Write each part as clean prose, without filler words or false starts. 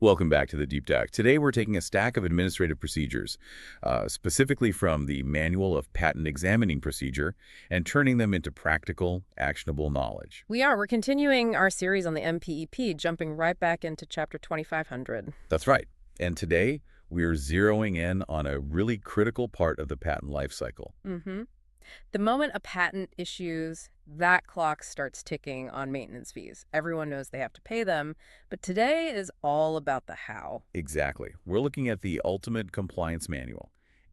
Welcome back to the Deep Dive. Today we're taking a stack of administrative procedures, specifically from the Manual of Patent Examining Procedure, and turning them into practical, actionable knowledge. We're continuing our series on the MPEP, jumping right back into Chapter 2500. That's right. And today we're zeroing in on a really critical part of the patent life cycle. The moment a patent issues, that clock starts ticking on maintenance fees. Everyone knows they have to pay them, but today is all about the how. Exactly. We're looking at the Ultimate Compliance Manual,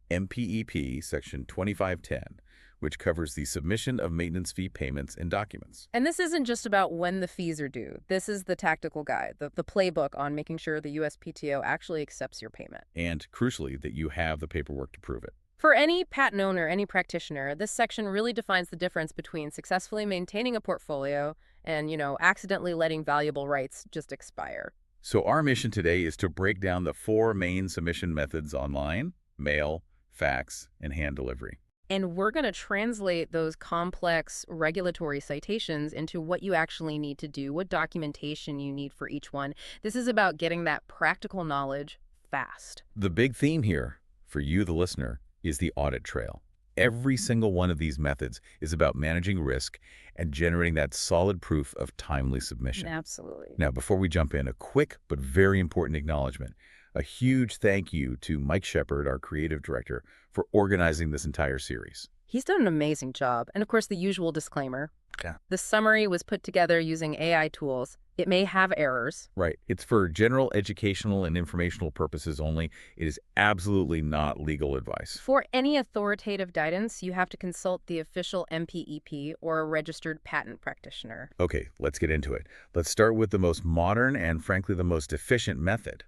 MPEP Section 2510, which covers the submission of maintenance fee payments and documents. And this isn't just about when the fees are due. This is the tactical guide, the playbook on making sure the USPTO actually accepts your payment. And, crucially, that you have the paperwork to prove it. For any patent owner, any practitioner, this section really defines the difference between successfully maintaining a portfolio and, accidentally letting valuable rights just expire. So our mission today is to break down the four main submission methods online: mail, fax, and hand delivery. And we're going to translate those complex regulatory citations into what you actually need to do, what documentation you need for each one. This is about getting that practical knowledge fast. The big theme here, for you, the listener, is the audit trail. Every single one of these methods is about managing risk and generating that solid proof of timely submission. Absolutely. Now, before we jump in, a quick but very important acknowledgement. A huge thank you to Mike Shepard, our creative director, for organizing this entire series. He's done an amazing job. And of course, the usual disclaimer. Yeah. The summary was put together using AI tools. It may have errors. Right. It's for general educational and informational purposes only. It is absolutely not legal advice. For any authoritative guidance, you have to consult the official MPEP or a registered patent practitioner. Okay, let's get into it. Let's start with the most modern and, frankly, the most efficient method: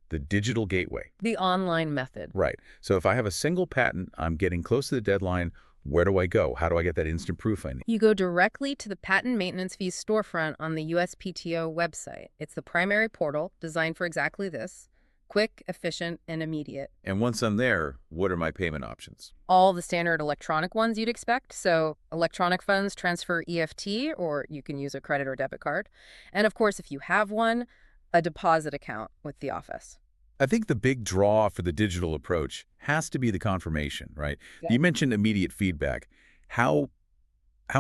the digital gateway. The online method. Right. So if I have a single patent, I'm getting close to the deadline, where do I go? How do I get that instant proof I need? You go directly to the Patent Maintenance Fees Storefront on the USPTO website. It's the primary portal designed for exactly this: quick, efficient, and immediate. And once I'm there, what are my payment options? All the standard electronic ones you'd expect. So electronic funds transfer EFT, or you can use a credit or debit card. And of course, if you have one, a deposit account with the office. I think the big draw for the digital approach has to be the confirmation, right? Yeah. You mentioned immediate feedback. How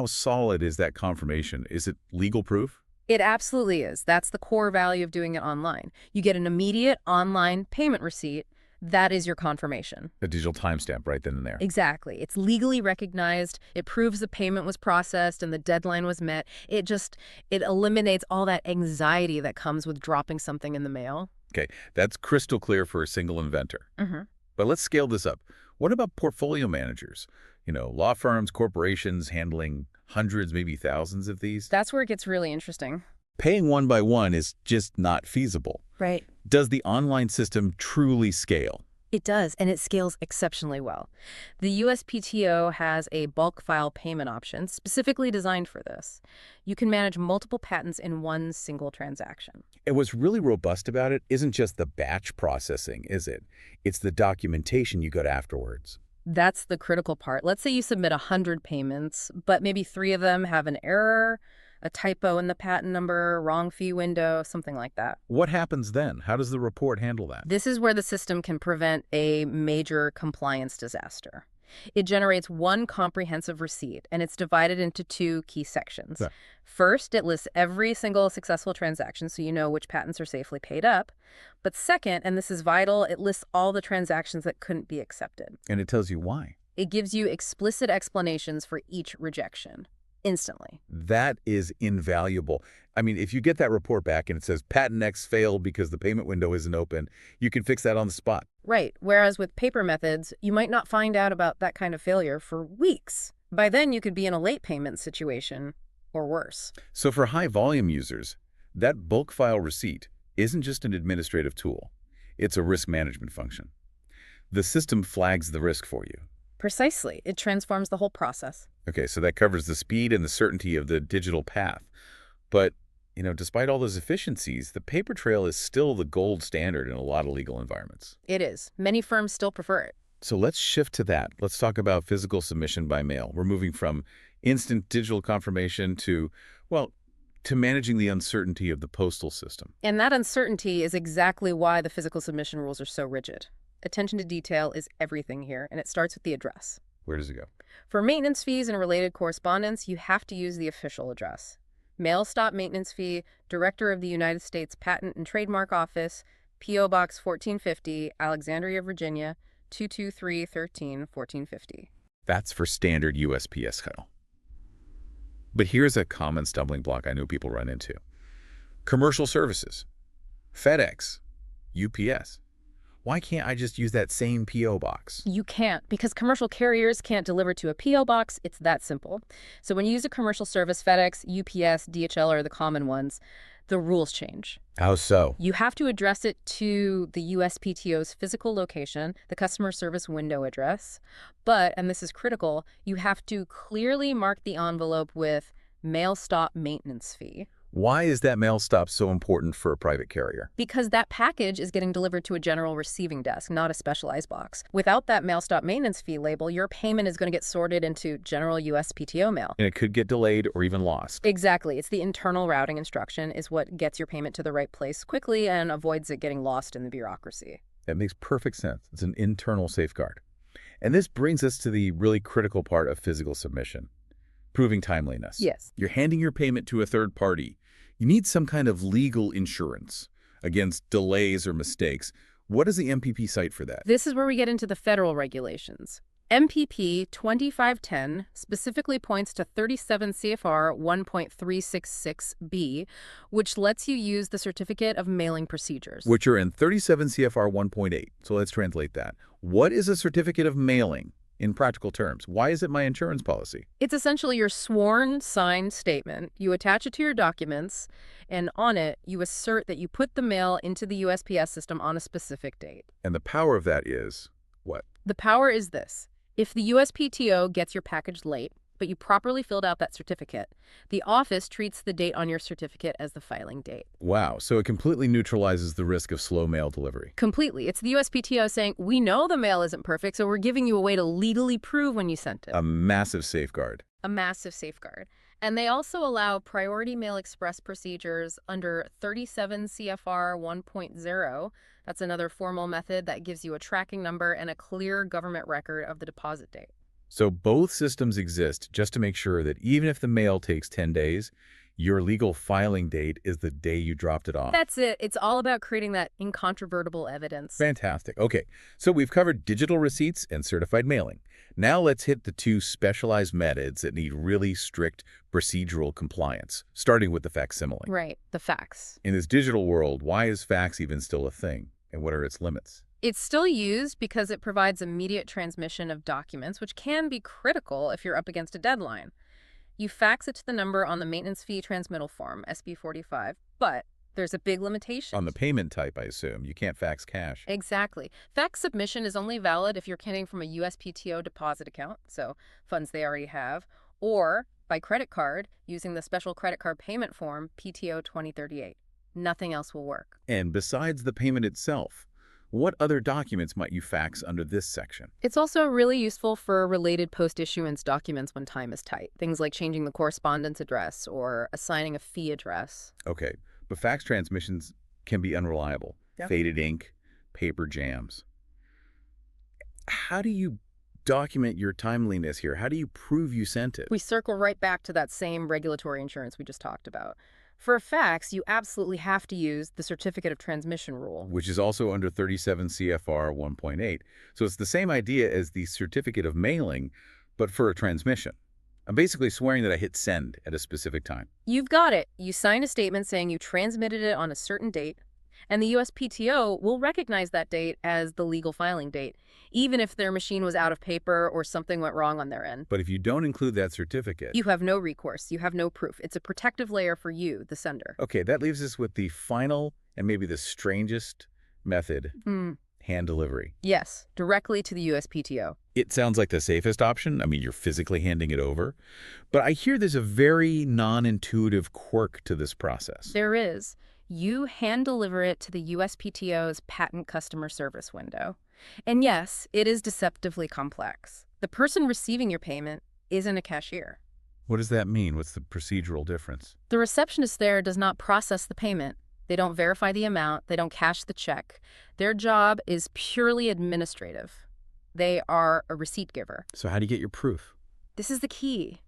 solid is that confirmation? Is it legal proof? It absolutely is. That's the core value of doing it online. You get an immediate online payment receipt. That is your confirmation. A digital timestamp right then and there. Exactly. It's legally recognized. It proves the payment was processed and the deadline was met. It eliminates all that anxiety that comes with dropping something in the mail. Okay, that's crystal clear for a single inventor. But let's scale this up. What about portfolio managers? Law firms, corporations handling hundreds, maybe thousands of these? That's where it gets really interesting. Paying one by one is just not feasible. Right. Does the online system truly scale? It does, and it scales exceptionally well. The USPTO has a bulk file payment option specifically designed for this. You can manage multiple patents in one single transaction. And what's really robust about it isn't just the batch processing, is it? It's the documentation you got afterwards. That's the critical part. Let's say you submit 100 payments, but maybe 3 of them have an error, a typo in the patent number, wrong fee window, something like that. What happens then? How does the report handle that? This is where the system can prevent a major compliance disaster. It generates one comprehensive receipt, and it's divided into 2 key sections. Yeah. First, it lists every single successful transaction so you know which patents are safely paid up. But second, and this is vital, it lists all the transactions that couldn't be accepted. And it tells you why. It gives you explicit explanations for each rejection. Instantly. That is invaluable. I mean, if you get that report back and it says patent X failed because the payment window isn't open, you can fix that on the spot. Right. Whereas with paper methods, you might not find out about that kind of failure for weeks. By then, you could be in a late payment situation or worse. So for high volume users, that bulk file receipt isn't just an administrative tool. It's a risk management function. The system flags the risk for you. Precisely. It transforms the whole process. Okay, so that covers the speed and the certainty of the digital path. But, despite all those efficiencies, the paper trail is still the gold standard in a lot of legal environments. It is. Many firms still prefer it. So let's shift to that. Let's talk about physical submission by mail. We're moving from instant digital confirmation to, well, to managing the uncertainty of the postal system. And that uncertainty is exactly why the physical submission rules are so rigid. Attention to detail is everything here, and it starts with the address. Where does it go? For maintenance fees and related correspondence, you have to use the official address. Mail stop maintenance fee, Director of the United States Patent and Trademark Office, P.O. Box 1450, Alexandria, Virginia, 22313, 1450. That's for standard USPTO. But here's a common stumbling block I know people run into. Commercial services. FedEx. UPS. Why can't I just use that same P.O. box? You can't, because commercial carriers can't deliver to a P.O. box. It's that simple. So when you use a commercial service, FedEx, UPS, DHL are the common ones, the rules change. How so? You have to address it to the USPTO's physical location, the customer service window address. But, and this is critical, you have to clearly mark the envelope with mail stop maintenance fee. Why is that mail stop so important for a private carrier? Because that package is getting delivered to a general receiving desk, not a specialized box. Without that mail stop maintenance fee label, your payment is going to get sorted into general USPTO mail. And it could get delayed or even lost. Exactly. It's the internal routing instruction is what gets your payment to the right place quickly and avoids it getting lost in the bureaucracy. That makes perfect sense. It's an internal safeguard. And this brings us to the really critical part of physical submission, proving timeliness. Yes. You're handing your payment to a third party. You need some kind of legal insurance against delays or mistakes. What does the MPP cite for that? This is where we get into the federal regulations. MPP 2510 specifically points to 37 CFR 1.366B, which lets you use the Certificate of Mailing Procedures. Which are in 37 CFR 1.8. So let's translate that. What is a certificate of mailing? In practical terms, why is it my insurance policy? It's essentially your sworn, signed statement. You attach it to your documents, and on it, you assert that you put the mail into the USPS system on a specific date. And the power of that is what? The power is this. If the USPTO gets your package late, but you properly filled out that certificate, the office treats the date on your certificate as the filing date. Wow, so it completely neutralizes the risk of slow mail delivery. Completely. It's the USPTO saying, we know the mail isn't perfect, so we're giving you a way to legally prove when you sent it. A massive safeguard. A massive safeguard. And they also allow priority mail express procedures under 37 CFR 1.0. That's another formal method that gives you a tracking number and a clear government record of the deposit date. So both systems exist just to make sure that even if the mail takes 10 days, your legal filing date is the day you dropped it off. That's it. It's all about creating that incontrovertible evidence. Fantastic. Okay, so we've covered digital receipts and certified mailing. Now let's hit the two specialized methods that need really strict procedural compliance, starting with the facsimile. Right, the fax. In this digital world, why is fax even still a thing, and what are its limits? It's still used because it provides immediate transmission of documents, which can be critical if you're up against a deadline. You fax it to the number on the maintenance fee transmittal form, SB 45, but there's a big limitation. On the payment type, I assume. You can't fax cash. Exactly. Fax submission is only valid if you're getting from a USPTO deposit account, so funds they already have, or by credit card using the special credit card payment form, PTO 2038. Nothing else will work. And besides the payment itself, what other documents might you fax under this section? It's also really useful for related post-issuance documents when time is tight. Things like changing the correspondence address or assigning a fee address. Okay, but fax transmissions can be unreliable. Yeah. Faded ink, paper jams. How do you document your timeliness here? How do you prove you sent it? We circle right back to that same regulatory insurance we just talked about. For a fax, you absolutely have to use the Certificate of Transmission rule. Which is also under 37 CFR 1.8. So it's the same idea as the certificate of mailing, but for a transmission. I'm basically swearing that I hit send at a specific time. You've got it. You sign a statement saying you transmitted it on a certain date, and the USPTO will recognize that date as the legal filing date, even if their machine was out of paper or something went wrong on their end. But if you don't include that certificate... You have no recourse. You have no proof. It's a protective layer for you, the sender. Okay, that leaves us with the final and maybe the strangest method, hand delivery. Yes, directly to the USPTO. It sounds like the safest option. I mean, you're physically handing it over. But I hear there's a very non-intuitive quirk to this process. There is. You hand deliver it to the USPTO's patent customer service window. And yes, it is deceptively complex. The person receiving your payment isn't a cashier. What does that mean? What's the procedural difference? The receptionist there does not process the payment. They don't verify the amount. They don't cash the check. Their job is purely administrative. They are a receipt giver. So how do you get your proof? This is the key.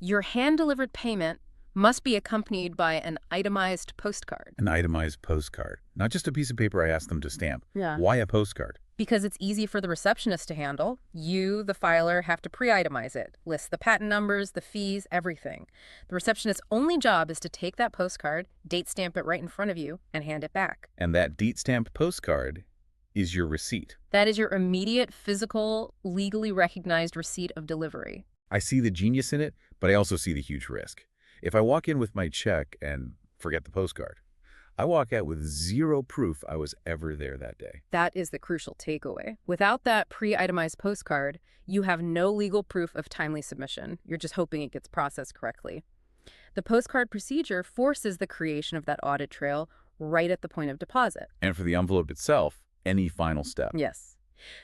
Your hand-delivered payment must be accompanied by an itemized postcard. An itemized postcard. Not just a piece of paper I asked them to stamp. Yeah. Why a postcard? Because it's easy for the receptionist to handle. You, the filer, have to pre-itemize it, list the patent numbers, the fees, everything. The receptionist's only job is to take that postcard, date stamp it right in front of you, and hand it back. And that date stamped postcard is your receipt. That is your immediate, physical, legally recognized receipt of delivery. I see the genius in it, but I also see the huge risk. If I walk in with my check and forget the postcard, I walk out with zero proof I was ever there that day. That is the crucial takeaway. Without that pre-itemized postcard, you have no legal proof of timely submission. You're just hoping it gets processed correctly. The postcard procedure forces the creation of that audit trail right at the point of deposit. And for the envelope itself, any final step. Yes.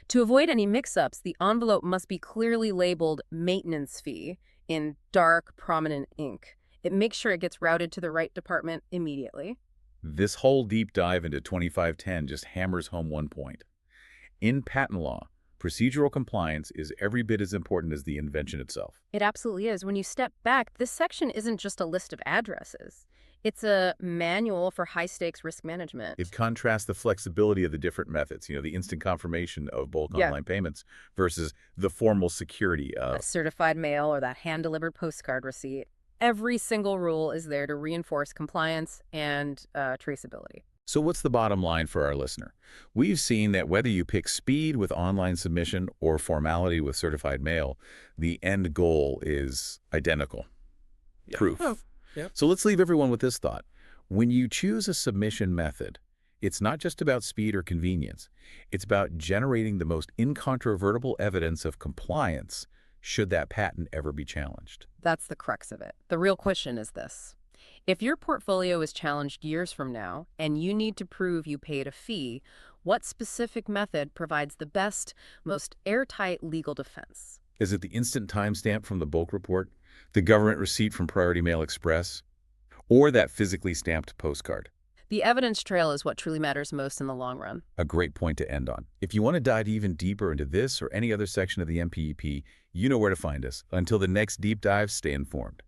To avoid any mix-ups, the envelope must be clearly labeled maintenance fee in dark, prominent ink. It makes sure it gets routed to the right department immediately. This whole deep dive into 2510 just hammers home one point. In patent law, procedural compliance is every bit as important as the invention itself. It absolutely is. When you step back, this section isn't just a list of addresses. It's a manual for high-stakes risk management. It contrasts the flexibility of the different methods, the instant confirmation of bulk online payments versus the formal security of a certified mail or that hand-delivered postcard receipt. Every single rule is there to reinforce compliance and traceability. So what's the bottom line for our listener? We've seen that whether you pick speed with online submission or formality with certified mail, the end goal is identical. Yeah. Proof. Oh, yeah. So let's leave everyone with this thought. When you choose a submission method, it's not just about speed or convenience. It's about generating the most incontrovertible evidence of compliance should that patent ever be challenged. That's the crux of it. The real question is this. If your portfolio is challenged years from now and you need to prove you paid a fee, what specific method provides the best, most airtight legal defense? Is it the instant timestamp from the bulk report, the government receipt from Priority Mail Express, or that physically stamped postcard? The evidence trail is what truly matters most in the long run. A great point to end on. If you want to dive even deeper into this or any other section of the MPEP, you know where to find us. Until the next deep dive, stay informed.